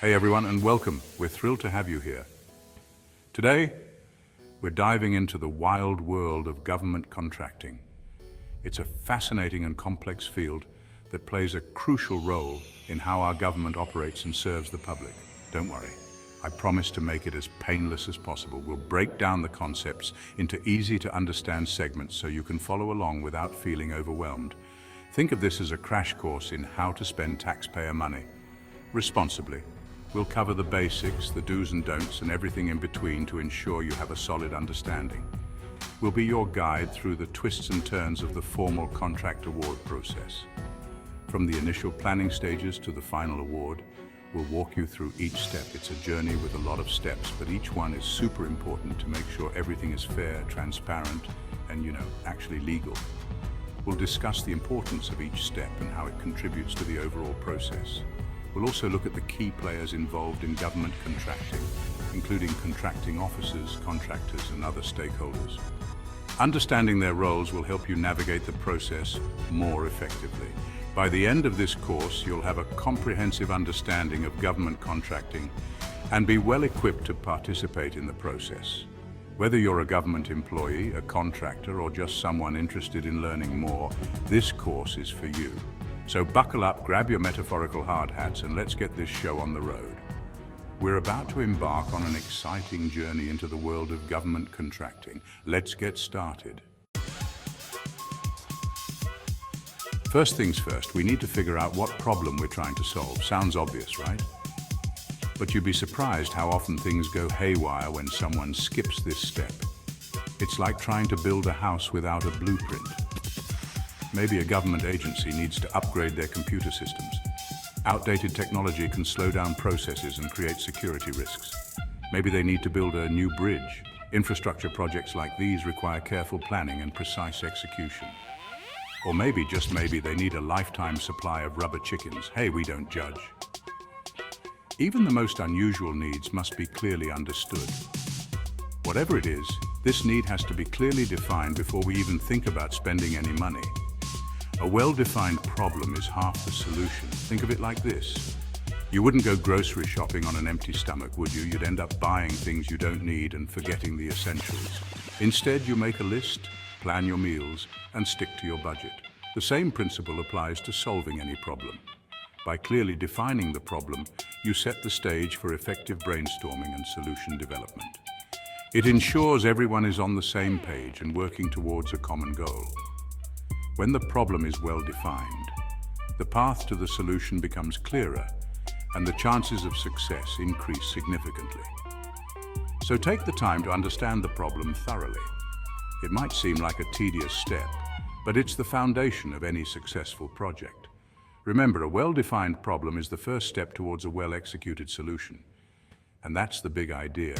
Hey everyone, and welcome. We're thrilled to have you here. Today, we're diving into the wild world of government contracting. It's a fascinating and complex field that plays a crucial role in how our government operates and serves the public. Don't worry, I promise to make it as painless as possible. We'll break down the concepts into easy-to-understand segments so you can follow along without feeling overwhelmed. Think of this as a crash course in how to spend taxpayer money responsibly. We'll cover the basics, the do's and don'ts, and everything in between to ensure you have a solid understanding. We'll be your guide through the twists and turns of the formal contract award process. From the initial planning stages to the final award, we'll walk you through each step. It's a journey with a lot of steps, but each one is super important to make sure everything is fair, transparent, and, actually legal. We'll discuss the importance of each step and how it contributes to the overall process. We'll also look at the key players involved in government contracting, including contracting officers, contractors, and other stakeholders. Understanding their roles will help you navigate the process more effectively. By the end of this course, you'll have a comprehensive understanding of government contracting and be well equipped to participate in the process. Whether you're a government employee, a contractor, or just someone interested in learning more, this course is for you. So buckle up, grab your metaphorical hard hats, and let's get this show on the road. We're about to embark on an exciting journey into the world of government contracting. Let's get started. First things first, we need to figure out what problem we're trying to solve. Sounds obvious, right? But you'd be surprised how often things go haywire when someone skips this step. It's like trying to build a house without a blueprint. Maybe a government agency needs to upgrade their computer systems. Outdated technology can slow down processes and create security risks. Maybe they need to build a new bridge. Infrastructure projects like these require careful planning and precise execution. Or maybe, just maybe, they need a lifetime supply of rubber chickens. Hey, we don't judge. Even the most unusual needs must be clearly understood. Whatever it is, this need has to be clearly defined before we even think about spending any money. A well-defined problem is half the solution. Think of it like this. You wouldn't go grocery shopping on an empty stomach, would you? You'd end up buying things you don't need and forgetting the essentials. Instead, you make a list, plan your meals, and stick to your budget. The same principle applies to solving any problem. By clearly defining the problem, you set the stage for effective brainstorming and solution development. It ensures everyone is on the same page and working towards a common goal. When the problem is well defined, the path to the solution becomes clearer and the chances of success increase significantly. So take the time to understand the problem thoroughly. It might seem like a tedious step, but it's the foundation of any successful project. Remember, a well-defined problem is the first step towards a well-executed solution. And that's the big idea.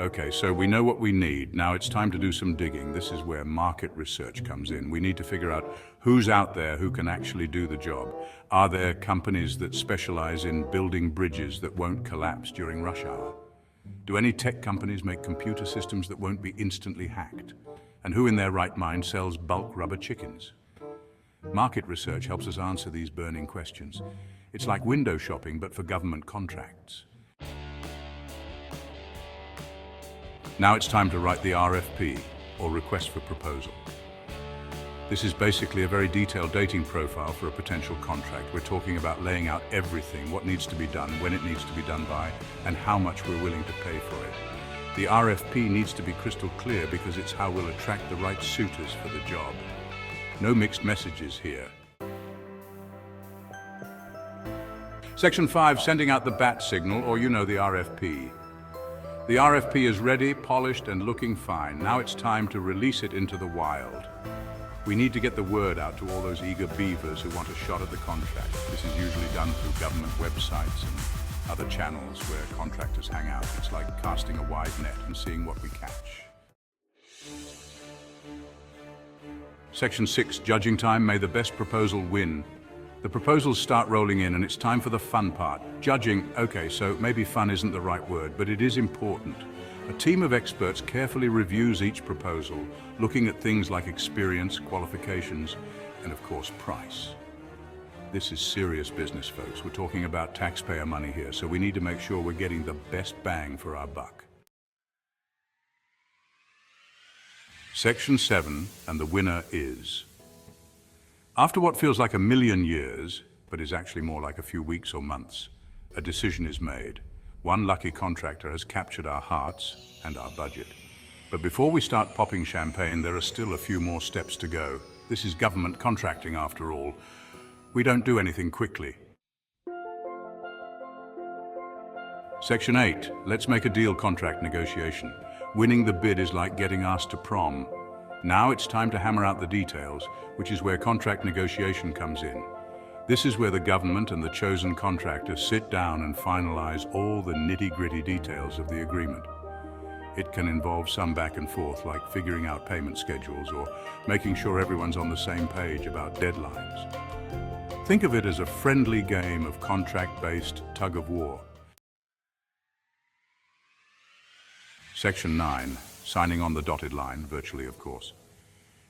Okay, so we know what we need. Now it's time to do some digging. This is where market research comes in. We need to figure out who's out there who can actually do the job. Are there companies that specialize in building bridges that won't collapse during rush hour? Do any tech companies make computer systems that won't be instantly hacked? And who in their right mind sells bulk rubber chickens? Market research helps us answer these burning questions. It's like window shopping, but for government contracts. Now it's time to write the RFP, or request for proposal. This is basically a very detailed dating profile for a potential contract. We're talking about laying out everything, what needs to be done, when it needs to be done by, and how much we're willing to pay for it. The RFP needs to be crystal clear because it's how we'll attract the right suitors for the job. No mixed messages here. Section 5, sending out the bat signal, or the RFP. The RFP is ready, polished, and looking fine. Now it's time to release it into the wild. We need to get the word out to all those eager beavers who want a shot at the contract. This is usually done through government websites and other channels where contractors hang out. It's like casting a wide net and seeing what we catch. Section 6, judging time. May the best proposal win. The proposals start rolling in and it's time for the fun part. Judging, okay, so maybe fun isn't the right word, but it is important. A team of experts carefully reviews each proposal, looking at things like experience, qualifications, and of course, price. This is serious business, folks. We're talking about taxpayer money here, so we need to make sure we're getting the best bang for our buck. Section 7, and the winner is... After what feels like a million years, but is actually more like a few weeks or months, a decision is made. One lucky contractor has captured our hearts and our budget. But before we start popping champagne, there are still a few more steps to go. This is government contracting, after all. We don't do anything quickly. Section 8, let's make a deal contract negotiation. Winning the bid is like getting asked to prom. Now it's time to hammer out the details, which is where contract negotiation comes in. This is where the government and the chosen contractor sit down and finalize all the nitty-gritty details of the agreement. It can involve some back and forth, like figuring out payment schedules or making sure everyone's on the same page about deadlines. Think of it as a friendly game of contract-based tug-of-war. Section 9, signing on the dotted line, virtually of course.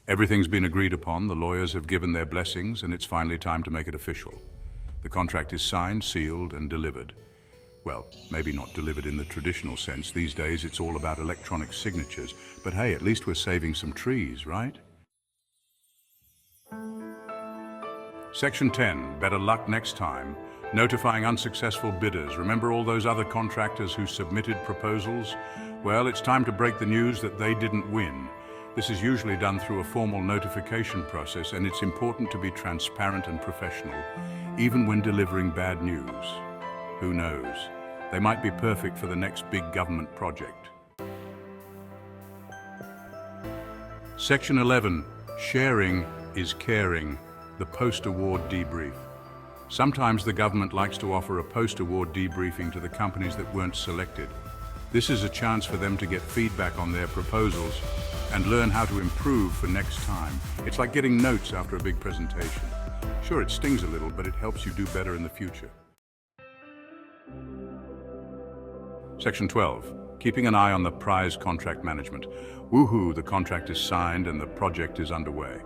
Everything's been agreed upon, the lawyers have given their blessings, and it's finally time to make it official. The contract is signed, sealed, and delivered. Well, maybe not delivered in the traditional sense. These days it's all about electronic signatures. But hey, at least we're saving some trees, right? Section 10, better luck next time. Notifying unsuccessful bidders. Remember all those other contractors who submitted proposals? Well, it's time to break the news that they didn't win. This is usually done through a formal notification process, and it's important to be transparent and professional, even when delivering bad news. Who knows? They might be perfect for the next big government project. Section 11, sharing is caring, the post-award debrief. Sometimes the government likes to offer a post-award debriefing to the companies that weren't selected. This is a chance for them to get feedback on their proposals and learn how to improve for next time. It's like getting notes after a big presentation. Sure, it stings a little, but it helps you do better in the future. Section 12, keeping an eye on the prize contract management. Woohoo, the contract is signed and the project is underway.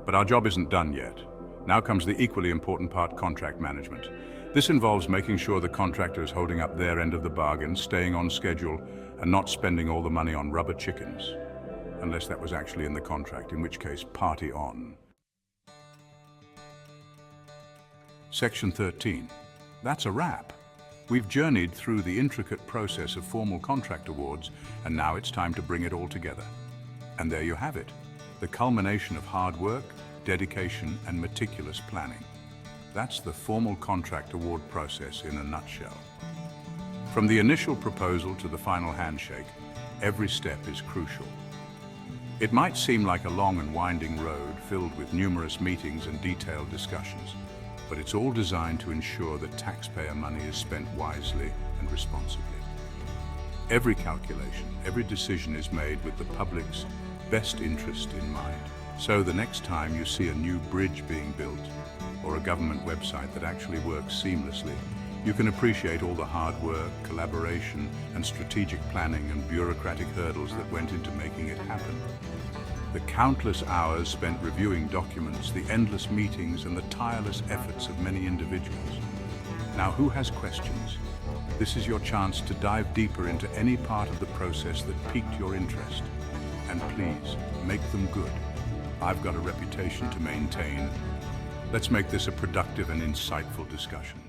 But our job isn't done yet. Now comes the equally important part, contract management. This involves making sure the contractor is holding up their end of the bargain, staying on schedule, and not spending all the money on rubber chickens. Unless that was actually in the contract, in which case, party on. Section 13. That's a wrap. We've journeyed through the intricate process of formal contract awards, and now it's time to bring it all together. And there you have it, the culmination of hard work, dedication, and meticulous planning. That's the formal contract award process in a nutshell. From the initial proposal to the final handshake, every step is crucial. It might seem like a long and winding road filled with numerous meetings and detailed discussions, but it's all designed to ensure that taxpayer money is spent wisely and responsibly. Every calculation, every decision is made with the public's best interest in mind. So the next time you see a new bridge being built or a government website that actually works seamlessly, you can appreciate all the hard work, collaboration, and strategic planning and bureaucratic hurdles that went into making it happen. The countless hours spent reviewing documents, the endless meetings, and the tireless efforts of many individuals. Now, who has questions? This is your chance to dive deeper into any part of the process that piqued your interest. And please, make them good. I've got a reputation to maintain. Let's make this a productive and insightful discussion.